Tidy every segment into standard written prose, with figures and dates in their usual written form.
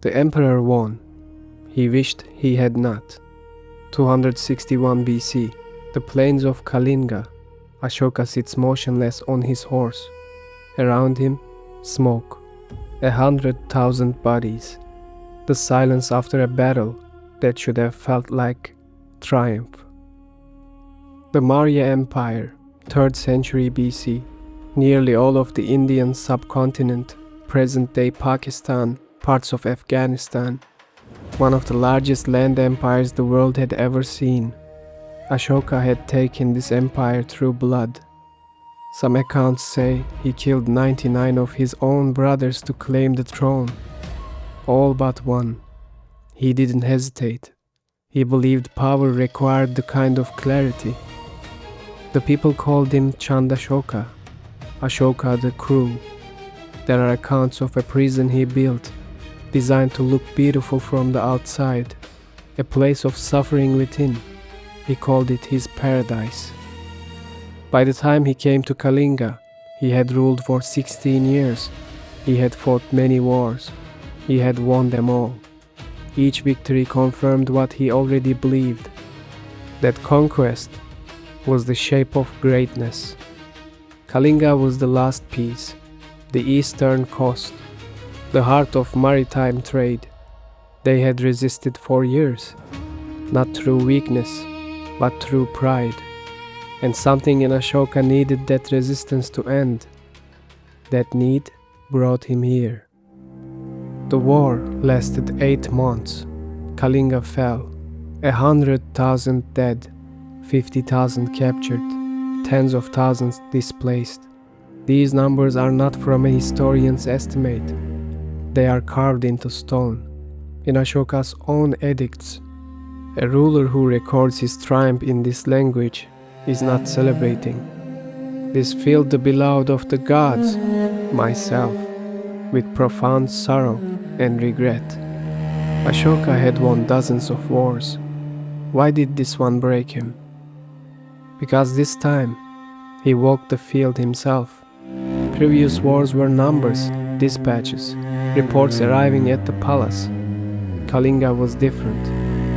The emperor won. He wished he had not. 261 BC, the plains of Kalinga. Ashoka sits motionless on his horse. Around him, smoke. 100,000 bodies. The silence after a battle that should have felt like triumph. The Maurya Empire, 3rd century BC. Nearly all of the Indian subcontinent, present-day Pakistan, parts of Afghanistan. One of the largest land empires the world had ever seen. Ashoka had taken this empire through blood. Some accounts say he killed 99 of his own brothers to claim the throne. All but one. He didn't hesitate. He believed power required the kind of clarity. The people called him Chandashoka, Ashoka the Cruel. There are accounts of a prison he built, designed to look beautiful from the outside, a place of suffering within. He called it his paradise. By the time he came to Kalinga, he had ruled for 16 years. He had fought many wars. He had won them all. Each victory confirmed what he already believed, that conquest was the shape of greatness. Kalinga was the last piece, the eastern coast, the heart of maritime trade. They had resisted for years, not through weakness, but through pride. And something in Ashoka needed that resistance to end. That need brought him here. The war lasted 8 months. Kalinga fell. 100,000 dead, 50,000 captured, tens of thousands displaced. These numbers are not from a historian's estimate. They are carved into stone, in Ashoka's own edicts. A ruler who records his triumph in this language is not celebrating. This filled the beloved of the gods, myself, with profound sorrow and regret. Ashoka had won dozens of wars. Why did this one break him? Because this time, he walked the field himself. Previous wars were numbers, dispatches, reports arriving at the palace. Kalinga was different.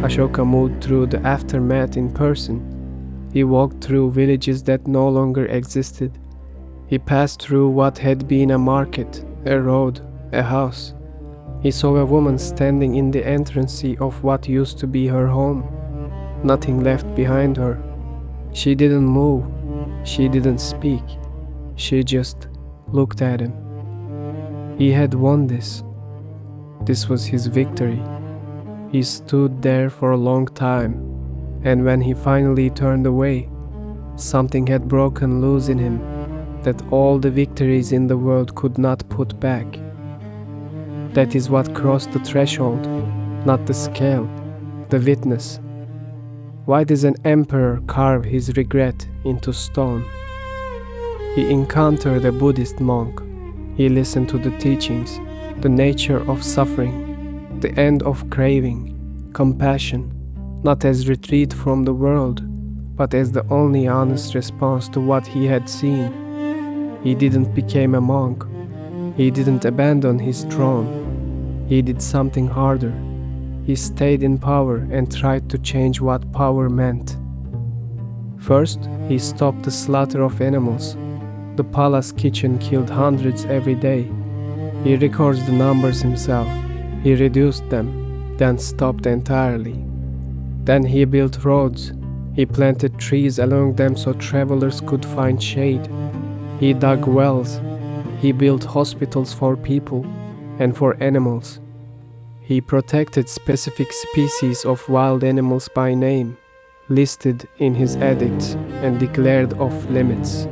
Ashoka moved through the aftermath in person. He walked through villages that no longer existed. He passed through what had been a market, a road, a house. He saw a woman standing in the entrance of what used to be her home. Nothing left behind her. She didn't move. She didn't speak. She just looked at him. He had won this. This was his victory. He stood there for a long time, and when he finally turned away, something had broken loose in him that all the victories in the world could not put back. That is what crossed the threshold, not the scale, the witness. Why does an emperor carve his regret into stone? He encountered a Buddhist monk. He listened to the teachings, the nature of suffering, the end of craving, compassion, not as retreat from the world, but as the only honest response to what he had seen. He didn't become a monk. He didn't abandon his throne. He did something harder. He stayed in power and tried to change what power meant. First, he stopped the slaughter of animals. The palace kitchen killed hundreds every day. He records the numbers himself. He reduced them, then stopped entirely. Then he built roads. He planted trees along them so travelers could find shade. He dug wells. He built hospitals for people and for animals. He protected specific species of wild animals by name, listed in his edicts and declared off limits.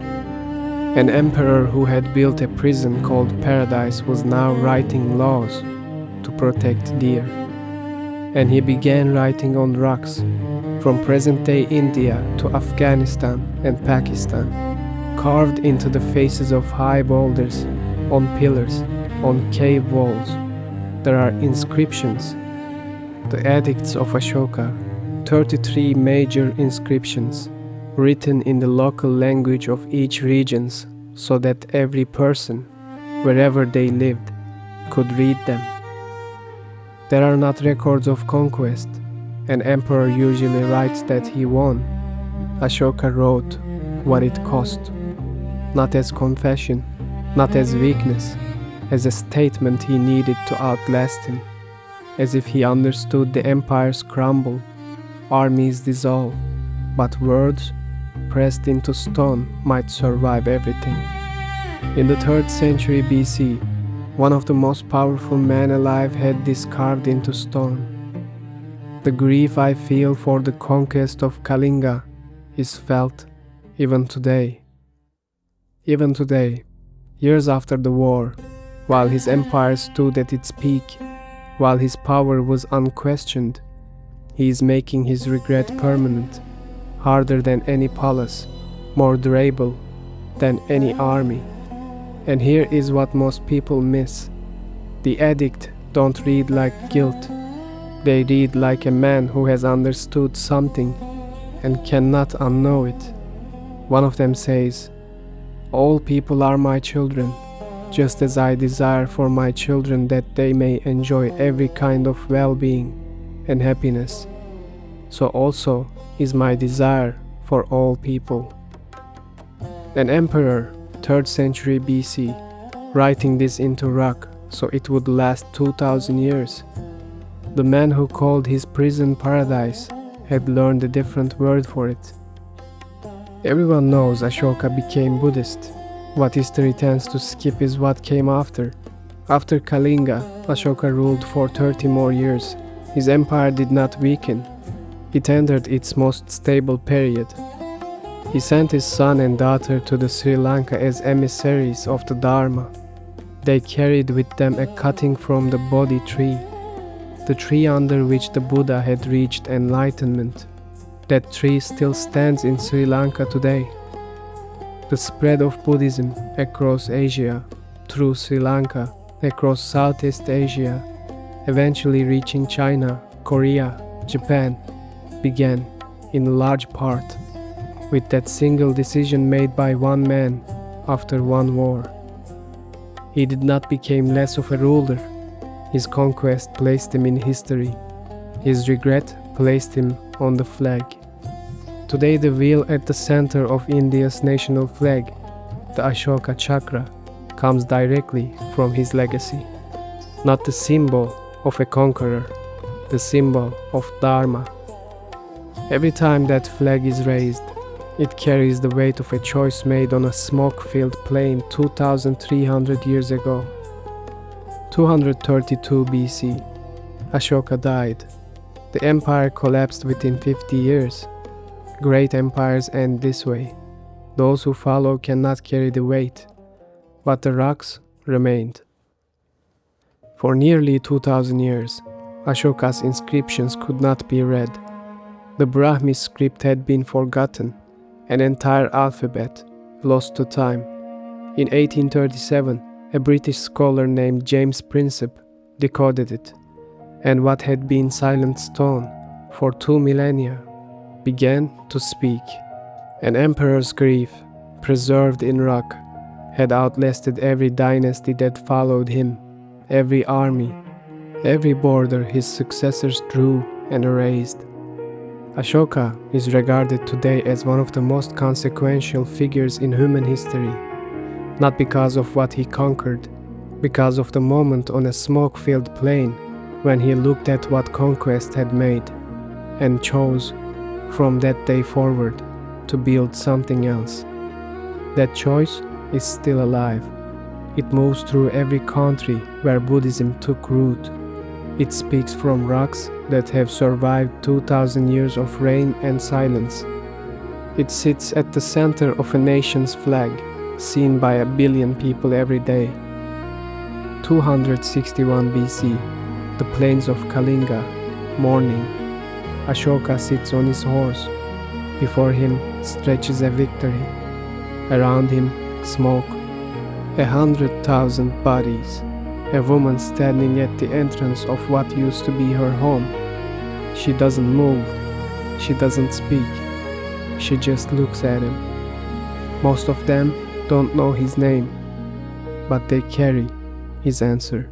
An emperor who had built a prison called Paradise was now writing laws to protect deer. And he began writing on rocks, from present-day India to Afghanistan and Pakistan, carved into the faces of high boulders, on pillars, on cave walls. There are inscriptions. The edicts of Ashoka, 33 major inscriptions, written in the local language of each region so that every person, wherever they lived, could read them. There are not records of conquest. An emperor usually writes that he won. Ashoka wrote what it cost, not as confession, not as weakness, as a statement he needed to outlast him, as if he understood the empires crumble, armies dissolve, but words pressed into stone might survive everything. In the 3rd century BC, one of the most powerful men alive had this carved into stone. The grief I feel for the conquest of Kalinga is felt even today. Even today, years after the war, while his empire stood at its peak, while his power was unquestioned, he is making his regret permanent, harder than any palace, more durable than any army. And here is what most people miss. The edict don't read like guilt. They read like a man who has understood something and cannot unknow it. One of them says, "All people are my children, just as I desire for my children that they may enjoy every kind of well-being and happiness. So also is my desire for all people." An emperor, 3rd century BC, writing this into rock so it would last 2000 years. The man who called his prison paradise had learned a different word for it. Everyone knows Ashoka became Buddhist. What history tends to skip is what came after. After Kalinga, Ashoka ruled for 30 more years. His empire did not weaken. It entered its most stable period. He sent his son and daughter to the Sri Lanka as emissaries of the Dharma. They carried with them a cutting from the Bodhi tree, the tree under which the Buddha had reached enlightenment. That tree still stands in Sri Lanka today. The spread of Buddhism across Asia, through Sri Lanka, across Southeast Asia, eventually reaching China, Korea, Japan, began, in large part, with that single decision made by one man after one war. He did not become less of a ruler. His conquest placed him in history. His regret placed him on the flag. Today the wheel at the center of India's national flag, the Ashoka Chakra, comes directly from his legacy. Not the symbol of a conqueror, the symbol of Dharma. Every time that flag is raised, it carries the weight of a choice made on a smoke-filled plain 2,300 years ago. 232 BC, Ashoka died. The empire collapsed within 50 years. Great empires end this way. Those who follow cannot carry the weight, but the rocks remained. For nearly 2,000 years, Ashoka's inscriptions could not be read. The Brahmi script had been forgotten, an entire alphabet lost to time. In 1837, a British scholar named James Prinsep decoded it, and what had been silent stone for 2 millennia began to speak. An emperor's grief, preserved in rock, had outlasted every dynasty that followed him, every army, every border his successors drew and erased. Ashoka is regarded today as one of the most consequential figures in human history, not because of what he conquered, because of the moment on a smoke-filled plain when he looked at what conquest had made and chose, from that day forward, to build something else. That choice is still alive. It moves through every country where Buddhism took root. It speaks from rocks that have survived 2,000 years of rain and silence. It sits at the center of a nation's flag, seen by 1 billion people every day. 261 BC, the plains of Kalinga, morning. Ashoka sits on his horse. Before him stretches a victory. Around him, smoke. 100,000 bodies. A woman standing at the entrance of what used to be her home. She doesn't move. She doesn't speak. She just looks at him. Most of them don't know his name, but they carry his answer.